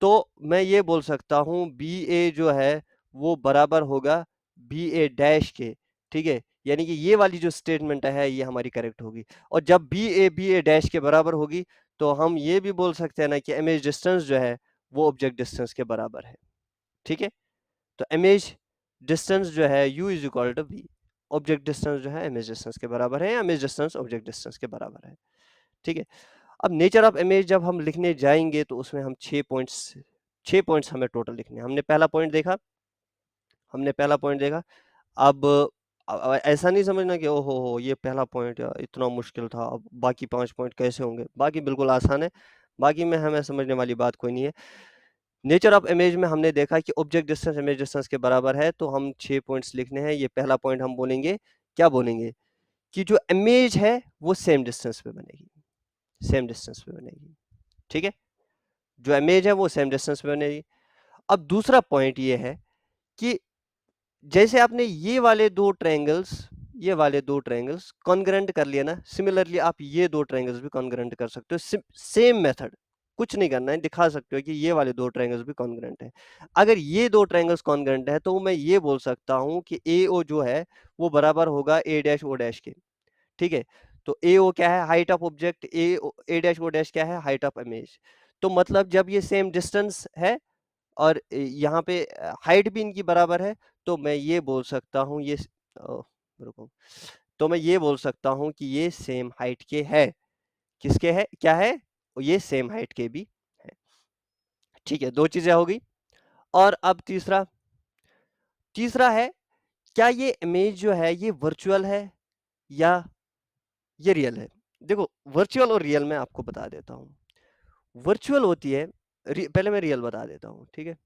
तो मैं ये बोल सकता हूँ BA जो है वो बराबर होगा BA डैश के। ठीक है, यानी कि ये वाली जो स्टेटमेंट है ये हमारी करेक्ट होगी। और जब BA डैश के बराबर होगी तो हम ये भी बोल सकते हैं ना कि इमेज डिस्टेंस जो है वो ऑब्जेक्ट डिस्टेंस के बराबर है। ठीक है, तो इमेज डिस्टेंस जो है u is equal to v, object distance जो है इमेज डिस्टेंस के बराबर है, या इमेज डिस्टेंस ऑब्जेक्ट डिस्टेंस के बराबर है। ठीक है, अब नेचर ऑफ इमेज जब हम लिखने जाएंगे तो उसमें हम 6 पॉइंट्स हमें टोटल लिखने हैं। हमने पहला पॉइंट देखा, हमने पहला पॉइंट देखा। अब ऐसा नहीं समझना कि ओहो हो ये पहला पॉइंट यार इतना मुश्किल था, अब बाकी 5 पॉइंट कैसे होंगे? बाकी बिल्कुल आसान है, बाकी में हमें समझने वाली बात कोई नहीं है। नेचर ऑफ इमेज में हमने देखा कि ऑब्जेक्ट डिस्टेंस इमेज डिस्टेंस के बराबर है, तो हम 6 पॉइंट्स लिखने हैं। ये पहला पॉइंट हम बोलेंगे, क्या बोलेंगे? कि जो इमेज है वो सेम डिस्टेंस पे बनेगी, सेम डिस्टेंस पे बनेगी। ठीक है, जो इमेज है वो सेम डिस्टेंस पे बनेगी। अब दूसरा पॉइंट ये है कि जैसे आपने ये वाले दो ट्रायंगल्स कॉन्ग्रुएंट कर लिया ना, सिमिलरली आप ये दो ट्रायंगल्स भी कॉन्ग्रुएंट कर सकते हो। सेम मेथड, कुछ नहीं करना है, दिखा सकते हो कि ये वाले दो ट्रायंगल्स भी कॉन्ग्रुएंट है। अगर ये दो ट्रायंगल्स कॉन्ग्रुएंट है तो मैं ये बोल सकता हूं कि AO जो है वो बराबर होगा A डैश O डैश के। ठीक है, तो AO क्या है? Height of object. A dash O dash क्या है? Height of image. तो मतलब जब ये सेम डिस्टेंस है और यहाँ पे हाइट भी इनकी बराबर है, तो मैं ये बोल सकता हूँ रुको, तो मैं ये बोल सकता हूँ कि ये सेम हाइट के है। किसके है? क्या है? ये सेम हाइट के भी है। ठीक है, दो चीजें होगी। और अब तीसरा, तीसरा है क्या ये इमेज जो है ये वर्चुअल है या ये रियल है? देखो, वर्चुअल और रियल मैं आपको बता देता हूँ। वर्चुअल होती है, पहले मैं रियल बता देता हूँ, ठीक है?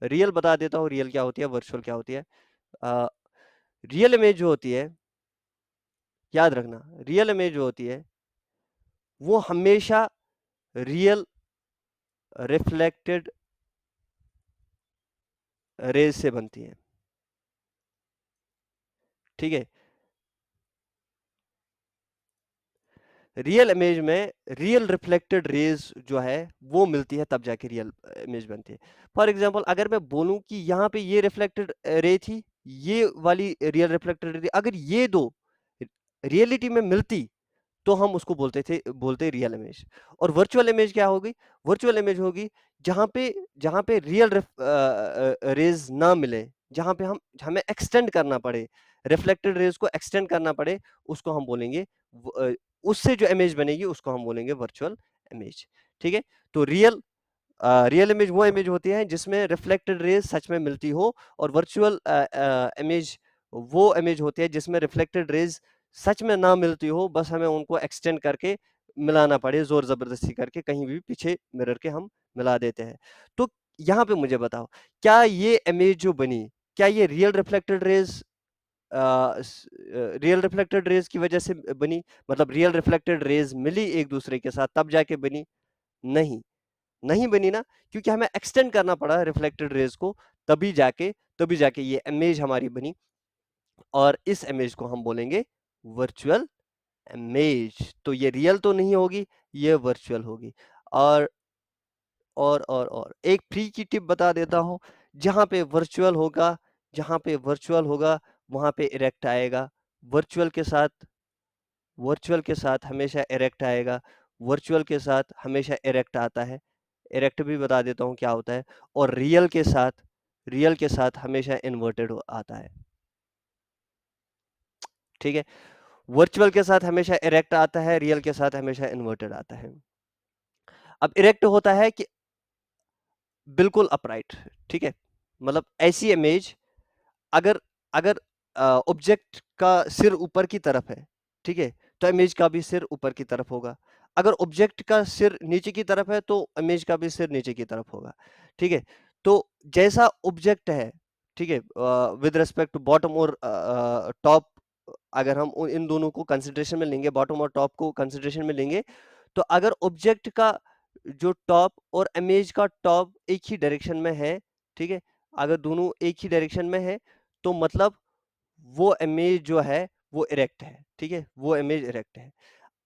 रियल बता देता हूँ, रियल क्या होती है, वर्चुअल क्या होती है। अ, रियल इमेज जो होती है, याद रखना, रियल इमेज जो होती है, वो हमेशा रियल रिफ्लेक्टेड रेज से बनती है, ठीक है? रियल इमेज में रियल रिफ्लेक्टेड रेज जो है वो मिलती है, तब जाके रियल इमेज बनती है। फॉर एग्जांपल अगर मैं बोलूं कि यहाँ पे ये रिफ्लेक्टेड रे थी, ये वाली रियल रिफ्लेक्टेड रे, अगर ये दो रियलिटी में मिलती तो हम उसको बोलते रियल इमेज। और वर्चुअल इमेज क्या होगी? वर्चुअल इमेज होगी जहां पे रियल रेज ना मिले, जहां पे हम हमें एक्सटेंड करना पड़े, रिफ्लेक्टेड रेज को एक्सटेंड करना पड़े, उसको हम बोलेंगे उससे जो इमेज बनेगी उसको हम बोलेंगे वर्चुअल इमेज, ठीक है? तो रियल इमेज वो इमेज होती है जिसमें रिफ्लेक्टेड रेज सच में मिलती हो, और वर्चुअल इमेज वो इमेज होती है जिसमें रिफ्लेक्टेड रेज सच में ना मिलती हो, बस हमें उनको एक्सटेंड करके मिलाना पड़े, जोर जबरदस्ती करके कहीं भी पीछे मिरर के हम मिला देते हैं। तो यहाँ पे मुझे बताओ, क्या ये इमेज जो बनी, क्या ये रियल रिफ्लेक्टेड रेज की वजह से बनी? मतलब रियल रिफ्लेक्टेड रेज मिली एक दूसरे के साथ तब जाके बनी? नहीं, नहीं बनी ना, क्योंकि हमें एक्सटेंड करना पड़ा रिफ्लेक्टेड रेज को, तभी जाके ये इमेज हमारी बनी, और इस इमेज को हम बोलेंगे वर्चुअल इमेज। तो ये रियल तो नहीं होगी, ये वर्चुअल होगी। और और एक फ्री की टिप बता देता हूं, जहां पे वर्चुअल होगा, जहां पे वर्चुअल होगा वहां पे इरेक्ट आएगा। वर्चुअल के साथ वर्चुअल के साथ हमेशा इरेक्ट आएगा, वर्चुअल के साथ हमेशा इरेक्ट आता है। इरेक्ट भी बता देता हूँ क्या होता है। और रियल के साथ हमेशा इन्वर्टेड आता है, ठीक है? वर्चुअल के साथ हमेशा इरेक्ट आता है, रियल के साथ हमेशा इन्वर्टेड आता है। अब इरेक्ट होता है कि बिल्कुल अपराइट, ठीक है? मतलब ऐसी इमेज, अगर अगर ऑब्जेक्ट का सिर ऊपर की तरफ है, ठीक है, तो इमेज का भी सिर ऊपर की तरफ होगा। अगर ऑब्जेक्ट का सिर नीचे की तरफ है तो इमेज का भी सिर नीचे की तरफ होगा, ठीक है? तो जैसा ऑब्जेक्ट है, ठीक है, विद रिस्पेक्ट टू बॉटम और टॉप, अगर हम इन दोनों को कंसिडरेशन में लेंगे, बॉटम और टॉप को कंसिडरेशन में लेंगे, तो अगर ऑब्जेक्ट का जो टॉप और इमेज का टॉप एक ही डायरेक्शन में है, ठीक है, अगर दोनों एक ही डायरेक्शन में है, तो मतलब वो इमेज जो है वो इरेक्ट है, ठीक है, वो इमेज इरेक्ट है।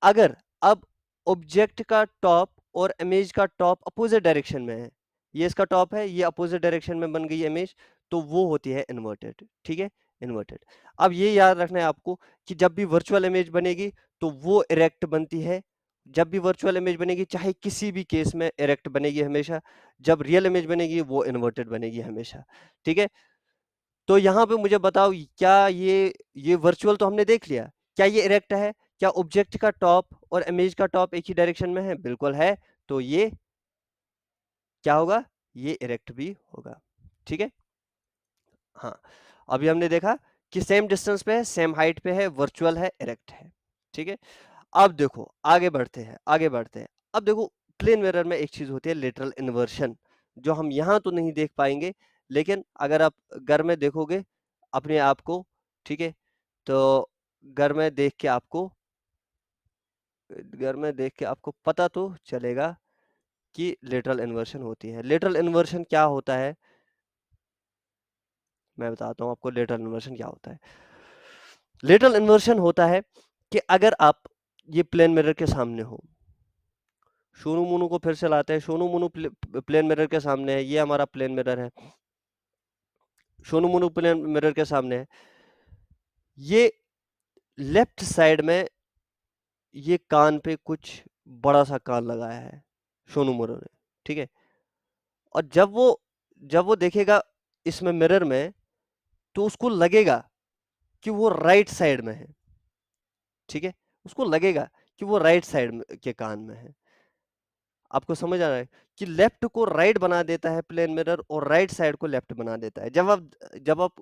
अगर अब ऑब्जेक्ट का टॉप और इमेज का टॉप अपोजिट डायरेक्शन में है, ये इसका टॉप है, ये अपोजिट डायरेक्शन में बन गई इमेज, तो वो होती है इन्वर्टेड, ठीक है, इन्वर्टेड। अब ये याद रखना है आपको कि जब भी वर्चुअल इमेज बनेगी तो वो इरेक्ट बनती है। जब भी वर्चुअल इमेज बनेगी, चाहे किसी भी केस में इरेक्ट बनेगी हमेशा। जब रियल इमेज बनेगी वो इन्वर्टेड बनेगी हमेशा, ठीक है? तो यहाँ पे मुझे बताओ, क्या ये वर्चुअल तो हमने देख लिया, क्या ये इरेक्ट है? क्या ऑब्जेक्ट का टॉप और इमेज का टॉप एक ही डायरेक्शन में है? बिल्कुल है। तो ये क्या होगा? ये इरेक्ट भी होगा, ठीक है? हाँ, अभी हमने देखा कि सेम डिस्टेंस पे है, सेम हाइट पे है, वर्चुअल है, इरेक्ट है, ठीक है? अब देखो, आगे बढ़ते हैं। अब देखो, प्लेन मिरर में एक चीज होती है लेटरल इन्वर्शन, जो हम यहाँ तो नहीं देख पाएंगे, लेकिन अगर आप घर में देखोगे अपने आप को, ठीक है, तो घर में देख के आपको घर में देख के आपको पता तो चलेगा कि लेटरल इन्वर्शन होती है। लेटरल इन्वर्शन क्या होता है, मैं बताता हूँ आपको लेटरल इन्वर्शन क्या होता है। लेटरल इन्वर्शन होता है कि अगर आप ये प्लेन मिरर के सामने हो, सोनू मोनू को फिर से लाते हैं। सोनू मोनू प्लेन मिरर के सामने है, ये हमारा प्लेन मिरर है। सोनू मोनू प्लेन मिरर के सामने है। ये लेफ्ट साइड में ये कान पे कुछ बड़ा सा कान लगाया है सोनू मोनू ने, ठीक है? और जब वो देखेगा इसमें मिरर में, तो उसको लगेगा कि वो राइट साइड में है, ठीक है? उसको लगेगा कि वो राइट साइड में के कान में है। आपको समझ आ रहा है कि लेफ्ट को राइट बना देता है प्लेन मिरर और राइट साइड को लेफ्ट बना देता है। जब आप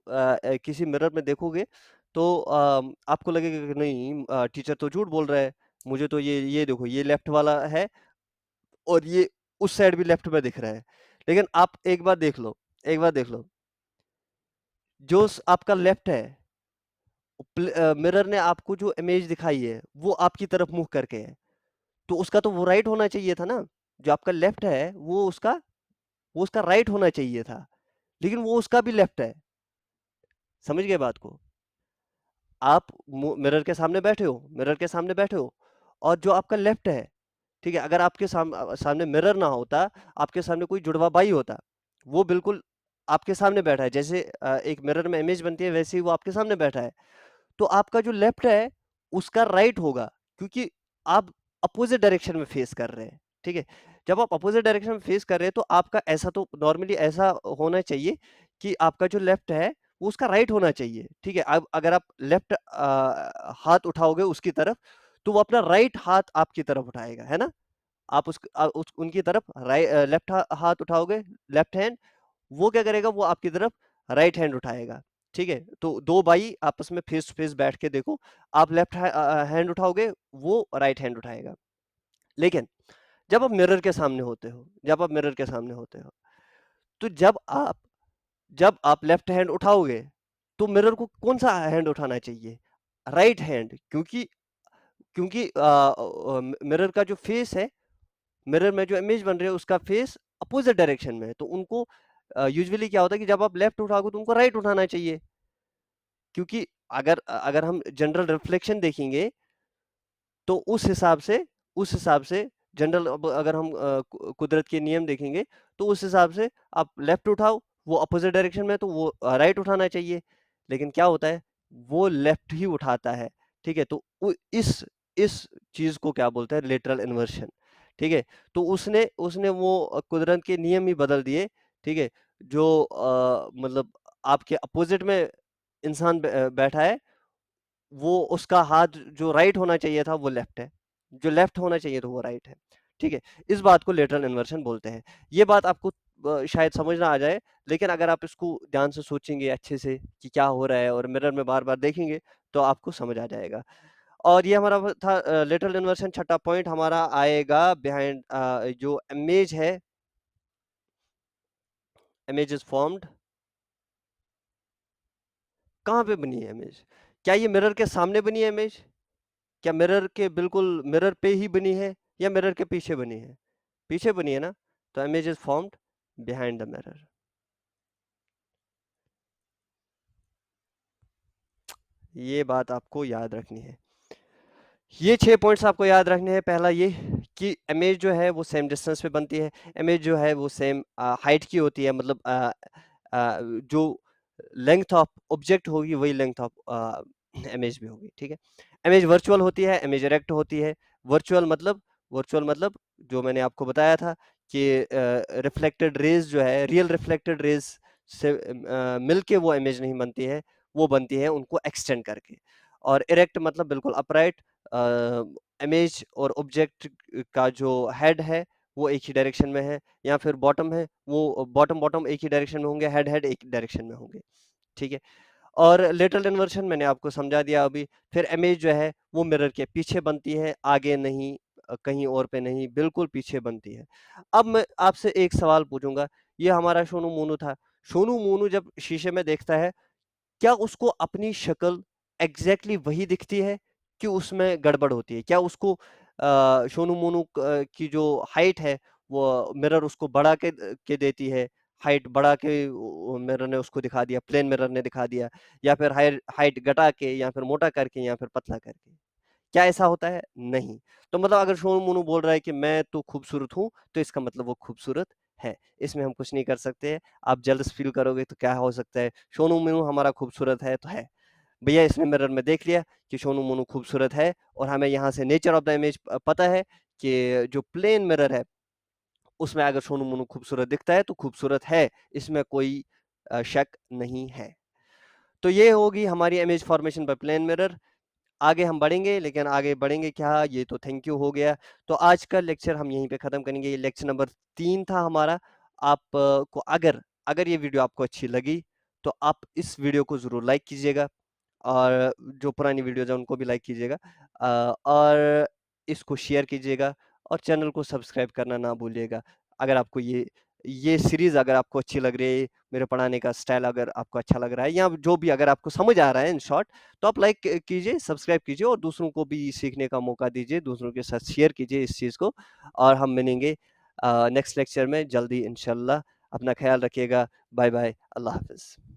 किसी मिरर में देखोगे तो आपको लगेगा कि नहीं, टीचर तो झूठ बोल रहा है, मुझे तो ये देखो ये लेफ्ट वाला है और ये उस साइड भी लेफ्ट में दिख रहा है। लेकिन आप एक बार देख लो जो आपका लेफ्ट है, मिरर ने आपको जो इमेज दिखाई है वो आपकी तरफ मुंह करके है, तो उसका तो वो राइट होना चाहिए था ना। जो आपका लेफ्ट है वो उसका राइट होना चाहिए था, लेकिन वो उसका भी लेफ्ट है। समझ गए बात को? आप मिरर के सामने बैठे हो और जो आपका लेफ्ट है, ठीक है, अगर आपके सामने मिरर ना होता, आपके सामने कोई जुड़वा बाई होता, वो बिल्कुल आपके सामने बैठा है, जैसे एक मिरर में इमेज बनती है वैसे ही वो आपके सामने बैठा है। तो आपका जो लेफ्ट है उसका राइट होगा, क्योंकि आप अपोजिट डायरेक्शन में फेस कर रहे हैं। ठीक है, जब आप अपोजिट डायरेक्शन में फेस कर रहे हैं तो आपका ऐसा तो नॉर्मली ऐसा होना चाहिए कि आपका जो लेफ्ट है वो उसका राइट होना चाहिए। ठीक है, अब अगर आप लेफ्ट हाथ उठाओगे उसकी तरफ, तो वो अपना राइट हाथ आपकी तरफ उठाएगा, है ना। आप उनकी तरफ लेफ्ट हाथ उठाओगे, लेफ्ट हैंड, वो क्या करेगा, वो आपकी तरफ राइट हैंड उठाएगा। ठीक है, तो दो भाई आपस में फेस टू फेस बैठ के देखो, आप लेफ्ट हैंड उठाओगे, वो राइट हैंड उठाएगा। लेकिन जब आप मिरर के सामने होते हो तो जब आप लेफ्ट हैंड उठाओगे तो मिरर को कौन सा हैंड उठाना चाहिए? राइट हैंड, क्योंकि क्योंकि मिरर का जो फेस है, मिरर में जो इमेज बन रही है उसका फेस अपोजिट डायरेक्शन में है, तो उनको यूजुअली क्या होता है कि जब आप लेफ्ट उठाओगे तो उनको राइट उठाना चाहिए। क्योंकि अगर हम जनरल रिफ्लेक्शन देखेंगे तो उस हिसाब से जनरल, अब अगर हम कुदरत के नियम देखेंगे तो उस हिसाब से आप लेफ्ट उठाओ, वो अपोजिट डायरेक्शन में, तो वो राइट उठाना चाहिए। लेकिन क्या होता है, वो लेफ्ट ही उठाता है। ठीक है, तो इस चीज को क्या बोलते हैं, लेटरल इन्वर्शन। ठीक है, तो उसने उसने वो कुदरत के नियम ही बदल दिए। ठीक है, जो मतलब आपके अपोजिट में इंसान बैठा है, वो उसका हाथ जो राइट होना चाहिए था वो लेफ्ट है, जो लेफ्ट होना चाहिए था वो राइट है। ठीक है, इस बात को लेटरल इन्वर्शन बोलते हैं। ये बात आपको शायद समझ ना आ जाए, लेकिन अगर आप इसको ध्यान से सोचेंगे अच्छे से कि क्या हो रहा है और मिरर में बार बार देखेंगे तो आपको समझ आ जाएगा। और ये हमारा वो था लेटरल इन्वर्शन। छठा पॉइंट हमारा आएगा बिहाइंड, जो इमेज है, इमेज इज फॉर्म्ड। कहाँ पे बनी है इमेज? क्या ये मिरर के सामने बनी है इमेज? क्या मिरर के बिल्कुल मिरर पे ही बनी है या मिरर के पीछे बनी है? पीछे बनी है ना, तो image is formed behind the mirror. ये बात आपको याद रखनी है। ये 6 पॉइंट्स आपको याद रखने हैं। पहला ये कि इमेज जो है वो सेम डिस्टेंस पे बनती है, इमेज जो है वो सेम हाइट की होती है, मतलब जो लेंथ ऑफ ऑब्जेक्ट होगी वही लेंथ ऑफ इमेज भी होगी। ठीक है, इमेज वर्चुअल होती है, इमेज इरेक्ट होती है। वर्चुअल मतलब वर्चुअल मतलब, जो मैंने आपको बताया था कि रिफ्लेक्टेड रेज जो है, रियल रिफ्लेक्टेड रेज से मिलके वो इमेज नहीं बनती है, वो बनती है उनको एक्सटेंड करके। और इरेक्ट मतलब बिल्कुल अपराइट। इमेज और ऑब्जेक्ट का जो हेड है वो एक ही डायरेक्शन में है, या फिर बॉटम है वो बॉटम बॉटम एक ही डायरेक्शन में होंगे, हेड हेड एक डायरेक्शन में होंगे। ठीक है, और लेटरल इन्वर्शन मैंने आपको समझा दिया अभी। फिर इमेज जो है वो मिरर के पीछे बनती है, आगे नहीं, कहीं और पे नहीं, बिल्कुल पीछे बनती है। अब मैं आपसे एक सवाल पूछूंगा। ये हमारा सोनू मोनू था। सोनू मोनू जब शीशे में देखता है, क्या उसको अपनी शक्ल एग्जैक्टली वही दिखती है कि उसमें गड़बड़ होती है? क्या उसको सोनू मोनू की जो हाइट है वो मिरर उसको बढ़ा के देती है, हाइट बढ़ा के मिरर ने उसको दिखा दिया, प्लेन मिरर ने दिखा दिया, या फिर हाइट हाइट घटा के, या फिर मोटा करके, या फिर पतला करके? क्या ऐसा होता है? नहीं। तो मतलब अगर सोनू मोनू बोल रहा है कि मैं तो खूबसूरत हूँ, तो इसका मतलब वो खूबसूरत है। इसमें हम कुछ नहीं कर सकते। आप जेलस फील करोगे तो क्या हो सकता है, सोनू मोनू हमारा खूबसूरत है तो है। भैया इसने मिरर में देख लिया कि सोनू मोनू खूबसूरत है, और हमें यहाँ से नेचर ऑफ द इमेज पता है कि जो प्लेन मिरर है उसमें अगर सोनू मोनू खूबसूरत दिखता है तो खूबसूरत है, इसमें कोई शक नहीं है। तो ये होगी हमारी image formation by plane mirror. आगे हम बढ़ेंगे, लेकिन आगे बढ़ेंगे क्या, ये तो थैंक यू हो गया। तो आज का लेक्चर हम यहीं पे ख़त्म करेंगे। ये लेक्चर नंबर 3 था हमारा। आप को अगर अगर ये वीडियो आपको अच्छी लगी, तो आप इस वीडियो को ज़रूर लाइक कीजिएगा, और जो पुरानी वीडियोज़ हैं उनको भी लाइक कीजिएगा, और इसको शेयर कीजिएगा, और चैनल को सब्सक्राइब करना ना भूलिएगा। अगर आपको ये सीरीज़ अगर आपको अच्छी लग रही है, मेरे पढ़ाने का स्टाइल अगर आपको अच्छा लग रहा है, या जो भी अगर आपको समझ आ रहा है इन शॉर्ट, तो आप लाइक कीजिए, सब्सक्राइब कीजिए, और दूसरों को भी सीखने का मौका दीजिए, दूसरों के साथ शेयर कीजिए इस चीज़ को। और हम मिलेंगे नेक्स्ट लेक्चर में जल्दी इंशाल्लाह। अपना ख़्याल रखिएगा। Bye bye. अल्लाह हाफ़िज़।